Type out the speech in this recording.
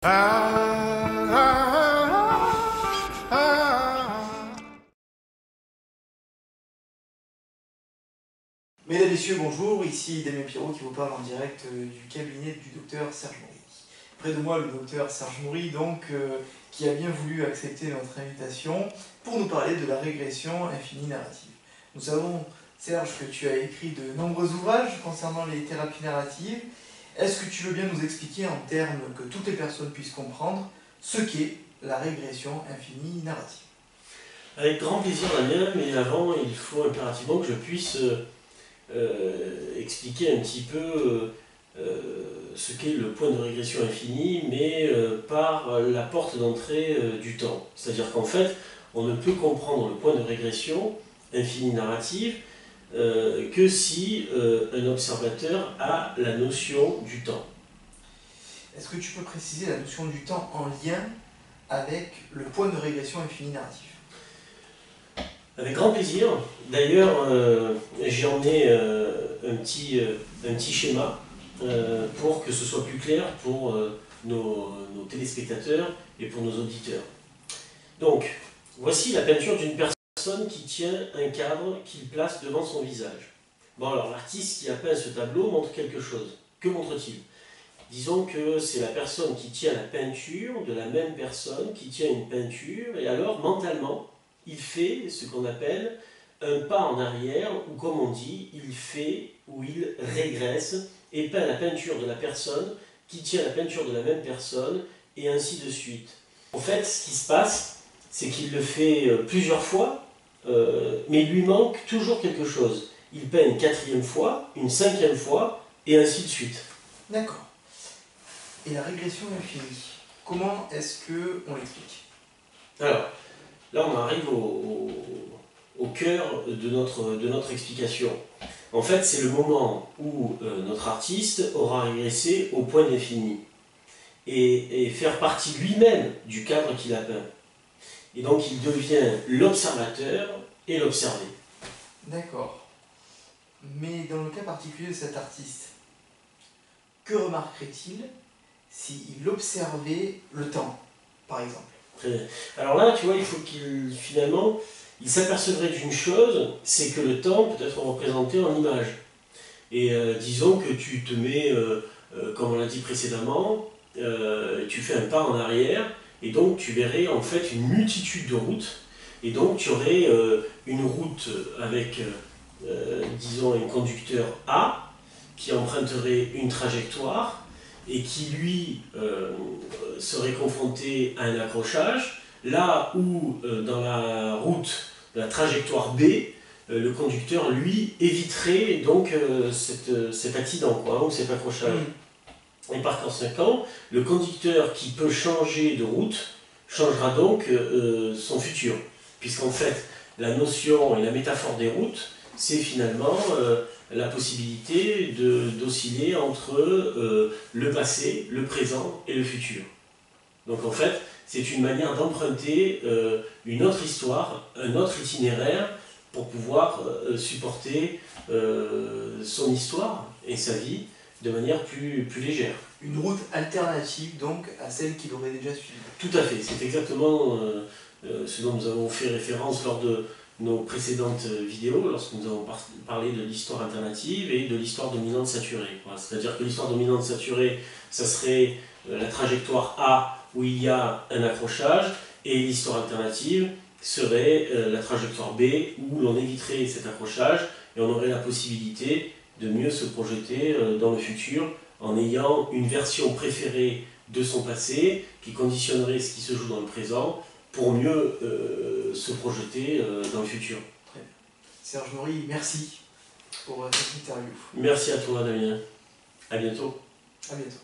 Mesdames, Messieurs, bonjour, ici Damien Pirot qui vous parle en direct du cabinet du docteur Serge Maury. Près de moi, le docteur Serge Maury, qui a bien voulu accepter notre invitation pour nous parler de la régression infinie narrative. Nous savons, Serge, que tu as écrit de nombreux ouvrages concernant les thérapies narratives. Est-ce que tu veux bien nous expliquer en termes que toutes les personnes puissent comprendre ce qu'est la régression infinie narrative? Avec grand plaisir, Damien, mais avant, il faut impérativement que je puisse expliquer un petit peu ce qu'est le point de régression infinie, mais par la porte d'entrée du temps. C'est-à-dire qu'en fait, on ne peut comprendre le point de régression infinie narrative que si un observateur a la notion du temps. Est-ce que tu peux préciser la notion du temps en lien avec le point de régression infinie narrative? Avec grand plaisir. D'ailleurs, j'en ai un petit schéma pour que ce soit plus clair pour nos téléspectateurs et pour nos auditeurs. Donc, voici la peinture d'une personne qui tient un cadre qu'il place devant son visage. Bon, alors, l'artiste qui a peint ce tableau montre quelque chose. Que montre-t-il? Disons que c'est la personne qui tient la peinture de la même personne qui tient une peinture, et alors, mentalement, il fait ce qu'on appelle un pas en arrière, ou comme on dit, il fait ou il régresse et peint la peinture de la personne qui tient la peinture de la même personne, et ainsi de suite. En fait, ce qui se passe, c'est qu'il le fait plusieurs fois, mais il lui manque toujours quelque chose. Il peint une quatrième fois, une cinquième fois, et ainsi de suite. D'accord. Et la régression infinie, comment est-ce qu'on l'explique? Alors, là on arrive au cœur de notre explication. En fait, c'est le moment où notre artiste aura régressé au point d'infini et faire partie lui-même du cadre qu'il a peint. Et donc il devient l'observateur et l'observé. D'accord. Mais dans le cas particulier de cet artiste, que remarquerait-il s'il observait le temps, par exemple? Alors là, tu vois, il faut qu'il, finalement, il s'apercevrait d'une chose, c'est que le temps peut être représenté en images. Et disons que tu te mets, comme on l'a dit précédemment, tu fais un pas en arrière, et donc tu verrais en fait une multitude de routes, et donc tu aurais une route avec, disons, un conducteur A, qui emprunterait une trajectoire, et qui lui serait confronté à un accrochage, là où dans la route, la trajectoire B, le conducteur lui éviterait donc cet accident, ou cet accrochage. Et par conséquent, le conducteur qui peut changer de route changera donc son futur, puisqu'en fait la notion et la métaphore des routes, c'est finalement la possibilité d'osciller entre le passé, le présent et le futur. Donc en fait, c'est une manière d'emprunter une autre histoire, un autre itinéraire pour pouvoir supporter son histoire et sa vie de manière plus légère. Une route alternative donc à celle qu'il aurait déjà suivie. Tout à fait, c'est exactement ce dont nous avons fait référence lors de nos précédentes vidéos, lorsque nous avons parlé de l'histoire alternative et de l'histoire dominante saturée. C'est-à-dire que l'histoire dominante saturée, ça serait la trajectoire A où il y a un accrochage, et l'histoire alternative serait la trajectoire B où l'on éviterait cet accrochage et on aurait la possibilité de mieux se projeter dans le futur en ayant une version préférée de son passé qui conditionnerait ce qui se joue dans le présent pour mieux se projeter dans le futur. Très bien. Serge Maury, merci pour cette interview. Merci à toi, Damien. À bientôt. À bientôt.